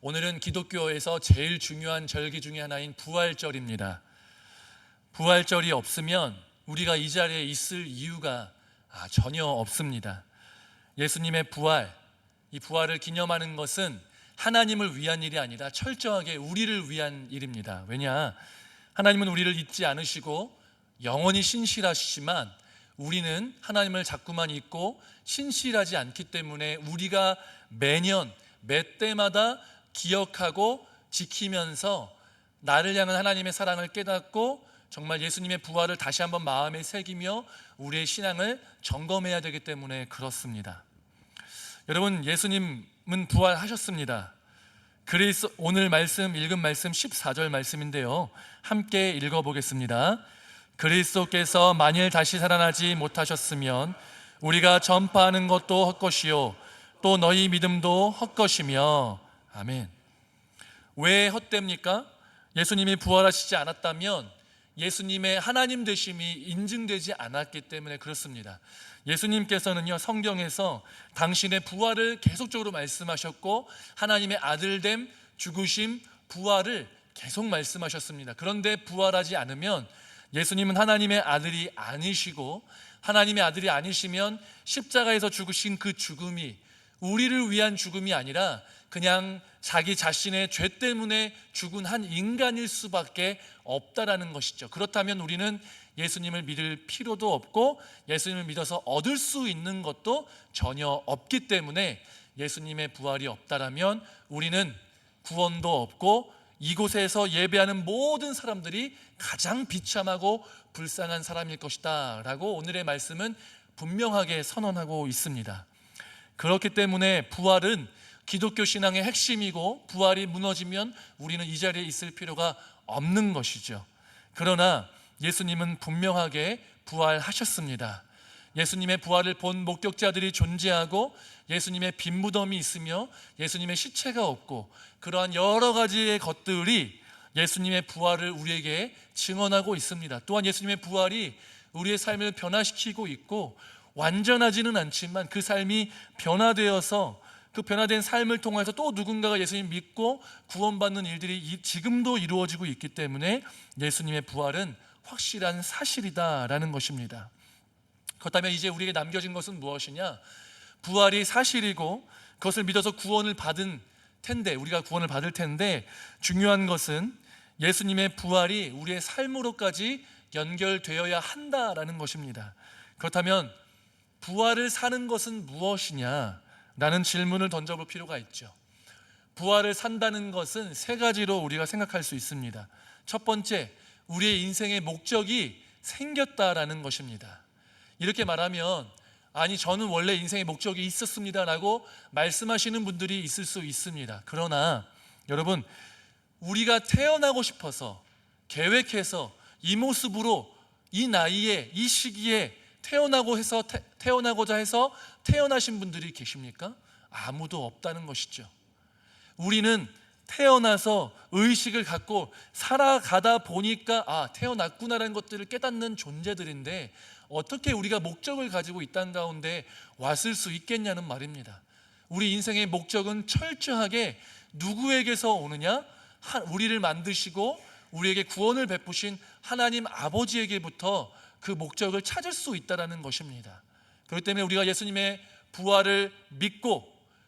오늘은 기독교에서 제일 중요한 절기 중에 하나인 부활절입니다. 부활절이 없으면 우리가 이 자리에 있을 이유가 전혀 없습니다. 예수님의 부활, 이 부활을 기념하는 것은 하나님을 위한 일이 아니라 철저하게 우리를 위한 일입니다. 왜냐? 하나님은 우리를 잊지 않으시고 영원히 신실하시지만 우리는 하나님을 자꾸만 잊고 신실하지 않기 때문에 우리가 매년 매 때마다 기억하고 지키면서 나를 향한 하나님의 사랑을 깨닫고 정말 예수님의 부활을 다시 한번 마음에 새기며 우리의 신앙을 점검해야 되기 때문에 그렇습니다. 여러분, 예수님은 부활하셨습니다. 그래서 오늘 말씀, 읽은 말씀 14절 말씀인데요, 함께 읽어보겠습니다. 그리스도께서 만일 다시 살아나지 못하셨으면 우리가 전파하는 것도 헛것이요 또 너희 믿음도 헛것이며. 아멘. 왜 헛됩니까? 예수님이 부활하시지 않았다면 예수님의 하나님 되심이 인증되지 않았기 때문에 그렇습니다. 예수님께서는요, 성경에서 당신의 부활을 계속적으로 말씀하셨고 하나님의 아들됨, 죽으심, 부활을 계속 말씀하셨습니다. 그런데 부활하지 않으면 예수님은 하나님의 아들이 아니시고, 하나님의 아들이 아니시면 십자가에서 죽으신 그 죽음이 우리를 위한 죽음이 아니라 그냥 자기 자신의 죄 때문에 죽은 한 인간일 수밖에 없다라는 것이죠. 그렇다면 우리는 예수님을 믿을 필요도 없고 예수님을 믿어서 얻을 수 있는 것도 전혀 없기 때문에 예수님의 부활이 없다라면 우리는 구원도 없고 이곳에서 예배하는 모든 사람들이 가장 비참하고 불쌍한 사람일 것이다 라고 오늘의 말씀은 분명하게 선언하고 있습니다. 그렇기 때문에 부활은 기독교 신앙의 핵심이고 부활이 무너지면 우리는 이 자리에 있을 필요가 없는 것이죠. 그러나 예수님은 분명하게 부활하셨습니다. 예수님의 부활을 본 목격자들이 존재하고 예수님의 빈 무덤이 있으며 예수님의 시체가 없고 그러한 여러 가지의 것들이 예수님의 부활을 우리에게 증언하고 있습니다. 또한 예수님의 부활이 우리의 삶을 변화시키고 있고 완전하지는 않지만 그 삶이 변화되어서 그 변화된 삶을 통해서 또 누군가가 예수님 믿고 구원받는 일들이 지금도 이루어지고 있기 때문에 예수님의 부활은 확실한 사실이다라는 것입니다. 그렇다면 이제 우리에게 남겨진 것은 무엇이냐? 부활이 사실이고 그것을 믿어서 구원을 받은 텐데, 우리가 구원을 받을 텐데 중요한 것은 예수님의 부활이 우리의 삶으로까지 연결되어야 한다라는 것입니다. 그렇다면 부활을 사는 것은 무엇이냐? 라는 질문을 던져볼 필요가 있죠. 부활을 산다는 것은 세 가지로 우리가 생각할 수 있습니다. 첫 번째, 우리의 인생의 목적이 생겼다라는 것입니다. 이렇게 말하면 아니 저는 원래 인생의 목적이 있었습니다 라고 말씀하시는 분들이 있을 수 있습니다. 그러나 여러분, 우리가 태어나고 싶어서 계획해서 이 모습으로 이 나이에 이 시기에 태어나고자 해서 태어나신 분들이 계십니까? 아무도 없다는 것이죠. 우리는 태어나서 의식을 갖고 살아가다 보니까 태어났구나라는 것들을 깨닫는 존재들인데 어떻게 우리가 목적을 가지고 이 땅 가운데 왔을 수 있겠냐는 말입니다. 우리 인생의 목적은 철저하게 누구에게서 오느냐? 우리를 만드시고 우리에게 구원을 베푸신 하나님 아버지에게부터 그 목적을 찾을 수 있다는 것입니다. 그렇기 때문에 우리가 예수님의 부활을 믿고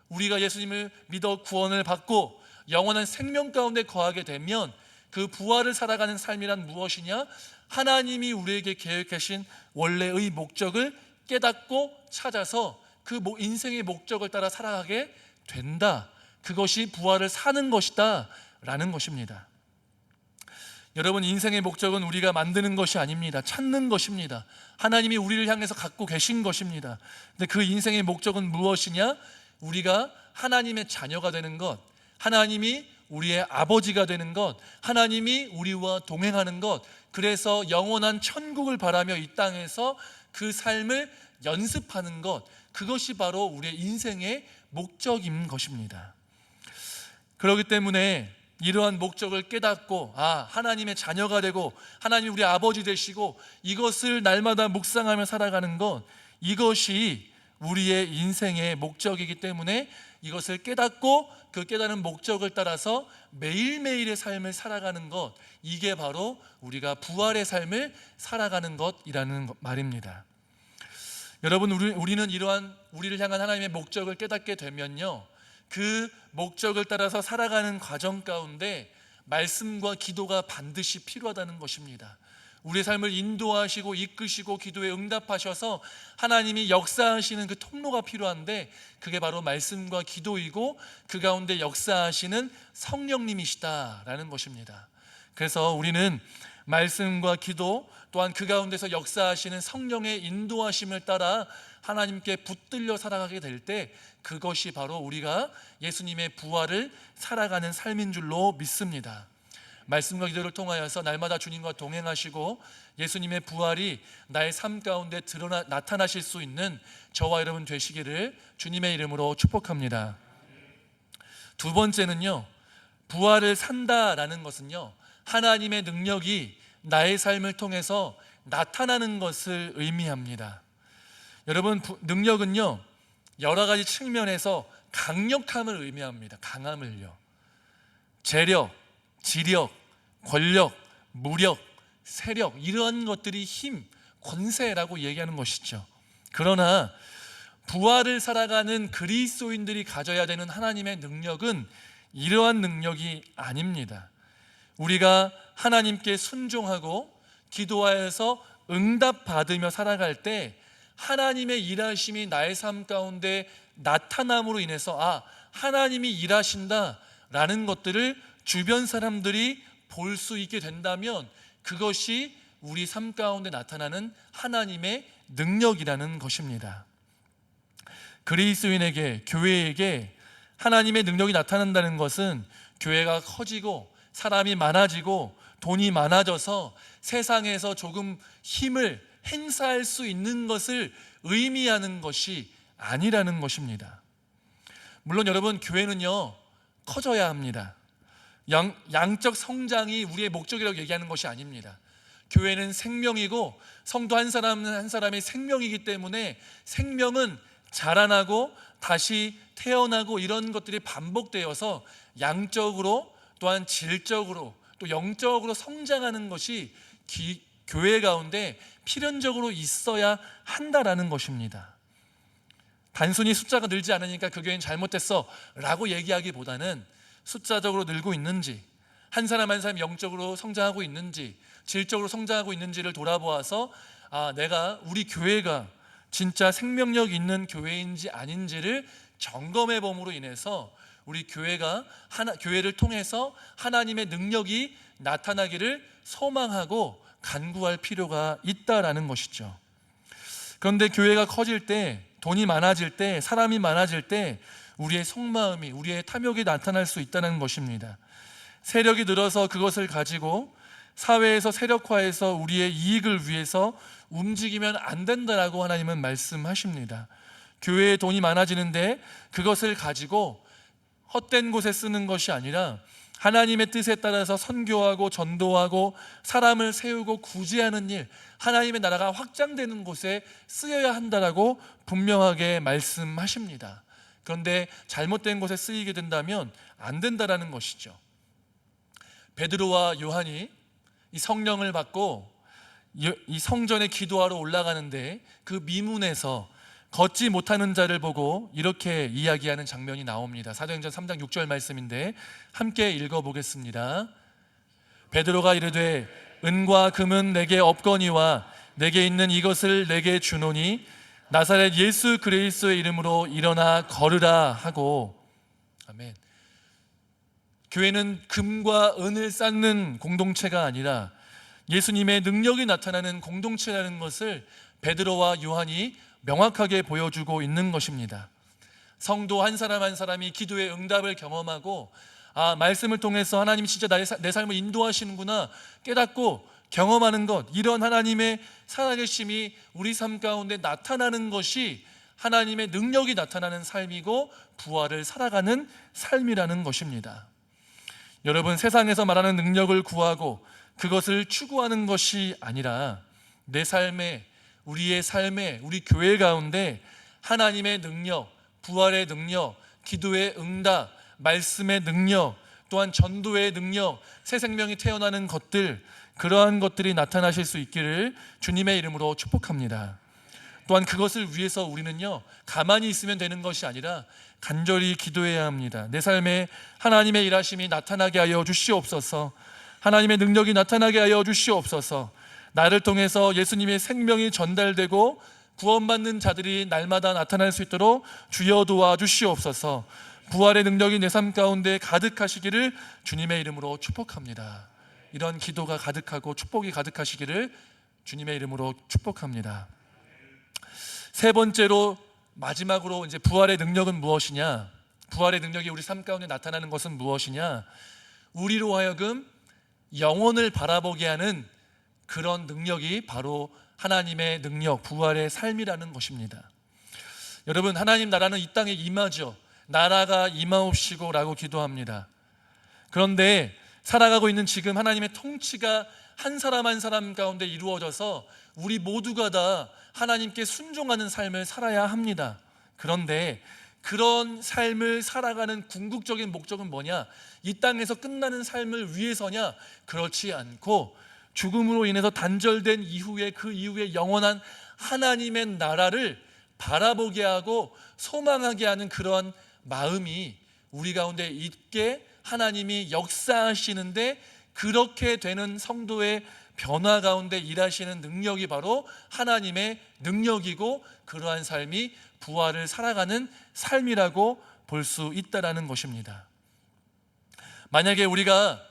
우리가 예수님을 믿어 구원을 받고 영원한 생명 가운데 거하게 되면 그 부활을 살아가는 삶이란 무엇이냐? 하나님이 우리에게 계획하신 원래의 목적을 깨닫고 찾아서 그 인생의 목적을 따라 살아가게 된다. 그것이 부활을 사는 것이다 라는 것입니다. 여러분, 인생의 목적은 우리가 만드는 것이 아닙니다. 찾는 것입니다. 하나님이 우리를 향해서 갖고 계신 것입니다. 근데 그 인생의 목적은 무엇이냐? 우리가 하나님의 자녀가 되는 것, 하나님이 우리의 아버지가 되는 것, 하나님이 우리와 동행하는 것, 그래서 영원한 천국을 바라며 이 땅에서 그 삶을 연습하는 것, 그것이 바로 우리의 인생의 목적인 것입니다. 그렇기 때문에 이러한 목적을 깨닫고 하나님의 자녀가 되고 하나님 우리 아버지 되시고 이것을 날마다 묵상하며 살아가는 것, 이것이 우리의 인생의 목적이기 때문에 이것을 깨닫고 그 깨닫는 목적을 따라서 매일매일의 삶을 살아가는 것, 이게 바로 우리가 부활의 삶을 살아가는 것이라는 말입니다. 여러분, 우리는 이러한 우리를 향한 하나님의 목적을 깨닫게 되면요, 그 목적을 따라서 살아가는 과정 가운데 말씀과 기도가 반드시 필요하다는 것입니다. 우리의 삶을 인도하시고 이끄시고 기도에 응답하셔서 하나님이 역사하시는 그 통로가 필요한데, 그게 바로 말씀과 기도이고 그 가운데 역사하시는 성령님이시다라는 것입니다. 그래서 우리는 말씀과 기도, 또한 그 가운데서 역사하시는 성령의 인도하심을 따라 하나님께 붙들려 살아가게 될 때, 그것이 바로 우리가 예수님의 부활을 살아가는 삶인 줄로 믿습니다. 말씀과 기도를 통하여서 날마다 주님과 동행하시고 예수님의 부활이 나의 삶 가운데 나타나실 수 있는 저와 여러분 되시기를 주님의 이름으로 축복합니다. 두 번째는요, 부활을 산다라는 것은요, 하나님의 능력이 나의 삶을 통해서 나타나는 것을 의미합니다. 여러분, 능력은요, 여러 가지 측면에서 강력함을 의미합니다. 강함을요. 재력, 지력, 권력, 무력, 세력, 이러한 것들이 힘, 권세라고 얘기하는 것이죠. 그러나 부활을 살아가는 그리스도인들이 가져야 되는 하나님의 능력은 이러한 능력이 아닙니다. 우리가 하나님께 순종하고 기도하여서 응답받으며 살아갈 때 하나님의 일하심이 나의 삶 가운데 나타남으로 인해서 하나님이 일하신다라는 것들을 주변 사람들이 볼 수 있게 된다면, 그것이 우리 삶 가운데 나타나는 하나님의 능력이라는 것입니다. 그리스도인에게, 교회에게 하나님의 능력이 나타난다는 것은 교회가 커지고 사람이 많아지고 돈이 많아져서 세상에서 조금 힘을 행사할 수 있는 것을 의미하는 것이 아니라는 것입니다. 물론 여러분, 교회는요, 커져야 합니다. 양적 성장이 우리의 목적이라고 얘기하는 것이 아닙니다. 교회는 생명이고 성도 한 사람 한 사람의 생명이기 때문에 생명은 자라나고 다시 태어나고 이런 것들이 반복되어서 양적으로 또한 질적으로 또 영적으로 성장하는 것이 교회 가운데 필연적으로 있어야 한다라는 것입니다. 단순히 숫자가 늘지 않으니까 그 교회는 잘못됐어 라고 얘기하기보다는 숫자적으로 늘고 있는지, 한 사람 한 사람 영적으로 성장하고 있는지, 질적으로 성장하고 있는지를 돌아보아서 내가 우리 교회가 진짜 생명력 있는 교회인지 아닌지를 점검해 봄으로 인해서 우리 교회를 통해서 하나님의 능력이 나타나기를 소망하고 간구할 필요가 있다라는 것이죠. 그런데 교회가 커질 때, 돈이 많아질 때, 사람이 많아질 때 우리의 속마음이, 우리의 탐욕이 나타날 수 있다는 것입니다. 세력이 늘어서 그것을 가지고 사회에서 세력화해서 우리의 이익을 위해서 움직이면 안 된다라고 하나님은 말씀하십니다. 교회에 돈이 많아지는데 그것을 가지고 헛된 곳에 쓰는 것이 아니라 하나님의 뜻에 따라서 선교하고 전도하고 사람을 세우고 구제하는 일, 하나님의 나라가 확장되는 곳에 쓰여야 한다라고 분명하게 말씀하십니다. 그런데 잘못된 곳에 쓰이게 된다면 안 된다라는 것이죠. 베드로와 요한이 이 성령을 받고 이 성전에 기도하러 올라가는데 그 미문에서 걷지 못하는 자를 보고 이렇게 이야기하는 장면이 나옵니다. 사도행전 3장 6절 말씀인데 함께 읽어보겠습니다. 베드로가 이르되 은과 금은 내게 없거니와 내게 있는 이것을 내게 주노니 나사렛 예수 그리스도의 이름으로 일어나 걸으라 하고. 아멘. 교회는 금과 은을 쌓는 공동체가 아니라 예수님의 능력이 나타나는 공동체라는 것을 베드로와 요한이 명확하게 보여주고 있는 것입니다. 성도 한 사람 한 사람이 기도의 응답을 경험하고 말씀을 통해서 하나님이 진짜 내 삶을 인도하시는구나 깨닫고 경험하는 것, 이런 하나님의 살아계심이 우리 삶 가운데 나타나는 것이 하나님의 능력이 나타나는 삶이고 부활을 살아가는 삶이라는 것입니다. 여러분, 세상에서 말하는 능력을 구하고 그것을 추구하는 것이 아니라 내 삶에, 우리의 삶에, 우리 교회 가운데 하나님의 능력, 부활의 능력, 기도의 응답, 말씀의 능력, 또한 전도의 능력, 새 생명이 태어나는 것들, 그러한 것들이 나타나실 수 있기를 주님의 이름으로 축복합니다. 또한 그것을 위해서 우리는요, 가만히 있으면 되는 것이 아니라 간절히 기도해야 합니다. 내 삶에 하나님의 일하심이 나타나게 하여 주시옵소서. 하나님의 능력이 나타나게 하여 주시옵소서. 나를 통해서 예수님의 생명이 전달되고 구원받는 자들이 날마다 나타날 수 있도록 주여 도와주시옵소서. 부활의 능력이 내 삶 가운데 가득하시기를 주님의 이름으로 축복합니다. 이런 기도가 가득하고 축복이 가득하시기를 주님의 이름으로 축복합니다. 세 번째로, 마지막으로 이제 부활의 능력은 무엇이냐? 부활의 능력이 우리 삶 가운데 나타나는 것은 무엇이냐? 우리로 하여금 영혼을 바라보게 하는 그런 능력이 바로 하나님의 능력, 부활의 삶이라는 것입니다. 여러분, 하나님 나라는 이 땅에 임하죠. 나라가 임하옵시고 라고 기도합니다. 그런데 살아가고 있는 지금 하나님의 통치가 한 사람 한 사람 가운데 이루어져서 우리 모두가 다 하나님께 순종하는 삶을 살아야 합니다. 그런데 그런 삶을 살아가는 궁극적인 목적은 뭐냐? 이 땅에서 끝나는 삶을 위해서냐? 그렇지 않고 죽음으로 인해서 단절된 이후에 그 이후에 영원한 하나님의 나라를 바라보게 하고 소망하게 하는 그러한 마음이 우리 가운데 있게 하나님이 역사하시는데, 그렇게 되는 성도의 변화 가운데 일하시는 능력이 바로 하나님의 능력이고, 그러한 삶이 부활을 살아가는 삶이라고 볼 수 있다라는 것입니다. 만약에 우리가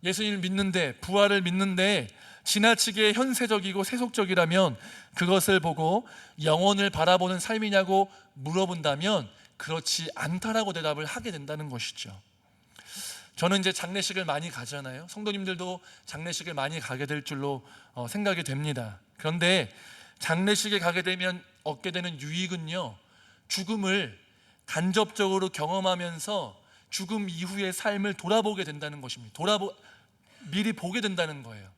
예수님을 믿는데, 부활을 믿는데 지나치게 현세적이고 세속적이라면 그것을 보고 영혼을 바라보는 삶이냐고 물어본다면 그렇지 않다라고 대답을 하게 된다는 것이죠. 저는 이제 장례식을 많이 가잖아요. 성도님들도 장례식을 많이 가게 될 줄로 생각이 됩니다. 그런데 장례식에 가게 되면 얻게 되는 유익은요, 죽음을 간접적으로 경험하면서 죽음 이후의 삶을 돌아보게 된다는 것입니다. 미리 보게 된다는 거예요.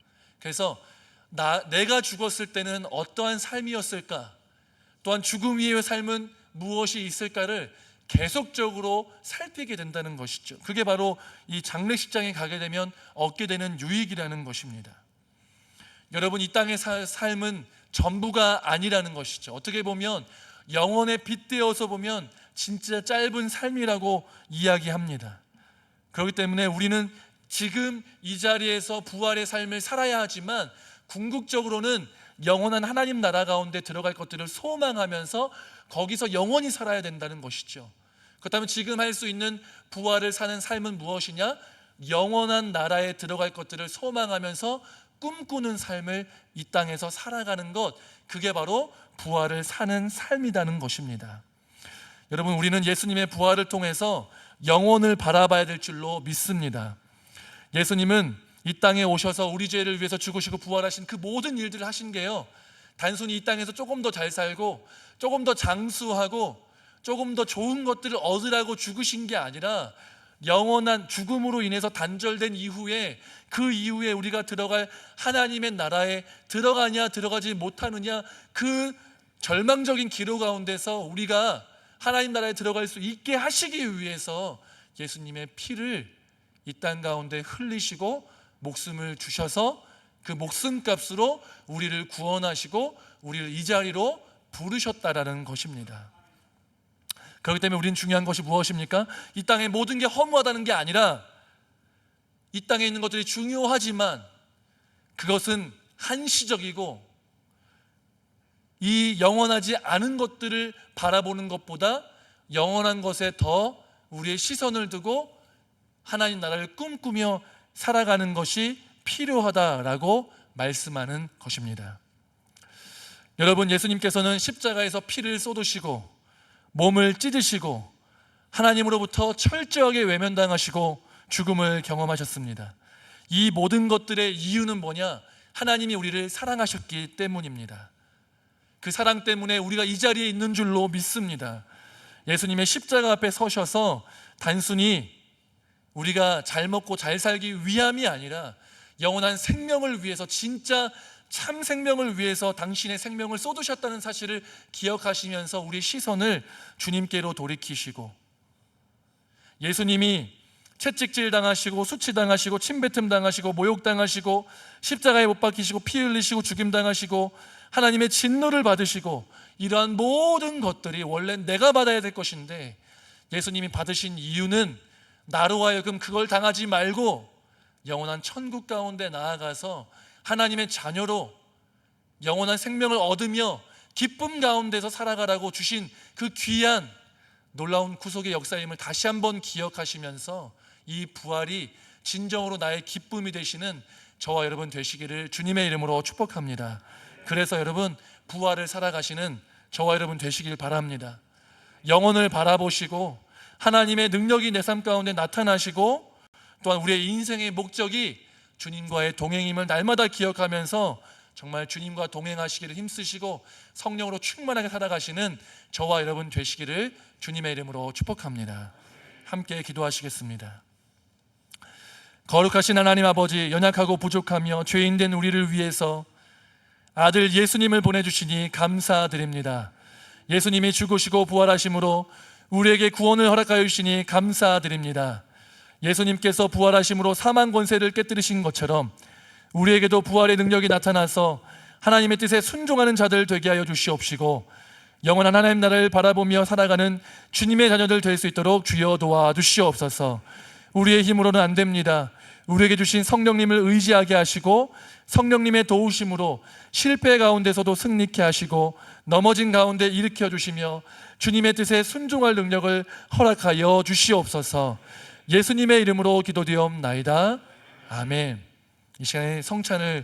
그래서 내가 죽었을 때는 어떠한 삶이었을까, 또한 죽음 이후의 삶은 무엇이 있을까를 계속적으로 살피게 된다는 것이죠. 그게 바로 이 장례식장에 가게 되면 얻게 되는 유익이라는 것입니다. 여러분, 이 땅의 삶은 전부가 아니라는 것이죠. 어떻게 보면 영혼에 빗대어서 보면 진짜 짧은 삶이라고 이야기합니다. 그렇기 때문에 우리는 지금 이 자리에서 부활의 삶을 살아야 하지만 궁극적으로는 영원한 하나님 나라 가운데 들어갈 것들을 소망하면서 거기서 영원히 살아야 된다는 것이죠. 그렇다면 지금 할 수 있는 부활을 사는 삶은 무엇이냐? 영원한 나라에 들어갈 것들을 소망하면서 꿈꾸는 삶을 이 땅에서 살아가는 것, 그게 바로 부활을 사는 삶이라는 것입니다. 여러분, 우리는 예수님의 부활을 통해서 영혼을 바라봐야 될 줄로 믿습니다. 예수님은 이 땅에 오셔서 우리 죄를 위해서 죽으시고 부활하신 그 모든 일들을 하신 게요, 단순히 이 땅에서 조금 더 잘 살고 조금 더 장수하고 조금 더 좋은 것들을 얻으라고 죽으신 게 아니라, 영원한 죽음으로 인해서 단절된 이후에 그 이후에 우리가 들어갈 하나님의 나라에 들어가냐 들어가지 못하느냐, 그 절망적인 기로 가운데서 우리가 하나님 나라에 들어갈 수 있게 하시기 위해서 예수님의 피를 이 땅 가운데 흘리시고 목숨을 주셔서 그 목숨값으로 우리를 구원하시고 우리를 이 자리로 부르셨다라는 것입니다. 그렇기 때문에 우리는 중요한 것이 무엇입니까? 이 땅의 모든 게 허무하다는 게 아니라, 이 땅에 있는 것들이 중요하지만 그것은 한시적이고 이 영원하지 않은 것들을 바라보는 것보다 영원한 것에 더 우리의 시선을 두고 하나님 나라를 꿈꾸며 살아가는 것이 필요하다라고 말씀하는 것입니다. 여러분, 예수님께서는 십자가에서 피를 쏟으시고 몸을 찢으시고 하나님으로부터 철저하게 외면당하시고 죽음을 경험하셨습니다. 이 모든 것들의 이유는 뭐냐? 하나님이 우리를 사랑하셨기 때문입니다. 그 사랑 때문에 우리가 이 자리에 있는 줄로 믿습니다. 예수님의 십자가 앞에 서셔서 단순히 우리가 잘 먹고 잘 살기 위함이 아니라 영원한 생명을 위해서, 진짜 참 생명을 위해서 당신의 생명을 쏟으셨다는 사실을 기억하시면서 우리 시선을 주님께로 돌이키시고 예수님이 채찍질 당하시고 수치당하시고 침뱉음 당하시고 모욕당하시고 십자가에 못 박히시고 피 흘리시고 죽임 당하시고 하나님의 진노를 받으시고 이러한 모든 것들이 원래 내가 받아야 될 것인데 예수님이 받으신 이유는 나로 하여금 그걸 당하지 말고 영원한 천국 가운데 나아가서 하나님의 자녀로 영원한 생명을 얻으며 기쁨 가운데서 살아가라고 주신 그 귀한 놀라운 구속의 역사임을 다시 한번 기억하시면서 이 부활이 진정으로 나의 기쁨이 되시는 저와 여러분 되시기를 주님의 이름으로 축복합니다. 그래서 여러분 부활을 살아가시는 저와 여러분 되시길 바랍니다. 영혼을 바라보시고 하나님의 능력이 내 삶 가운데 나타나시고 또한 우리의 인생의 목적이 주님과의 동행임을 날마다 기억하면서 정말 주님과 동행하시기를 힘쓰시고 성령으로 충만하게 살아가시는 저와 여러분 되시기를 주님의 이름으로 축복합니다. 함께 기도하시겠습니다. 거룩하신 하나님 아버지, 연약하고 부족하며 죄인된 우리를 위해서 아들 예수님을 보내주시니 감사드립니다. 예수님이 죽으시고 부활하심으로 우리에게 구원을 허락하여 주시니 감사드립니다. 예수님께서 부활하심으로 사망 권세를 깨뜨리신 것처럼 우리에게도 부활의 능력이 나타나서 하나님의 뜻에 순종하는 자들 되게 하여 주시옵시고 영원한 하나님 나라를 바라보며 살아가는 주님의 자녀들 될 수 있도록 주여 도와주시옵소서. 우리의 힘으로는 안 됩니다. 우리에게 주신 성령님을 의지하게 하시고 성령님의 도우심으로 실패 가운데서도 승리케 하시고 넘어진 가운데 일으켜 주시며 주님의 뜻에 순종할 능력을 허락하여 주시옵소서. 예수님의 이름으로 기도드리옵나이다. 아멘. 이 시간에 성찬을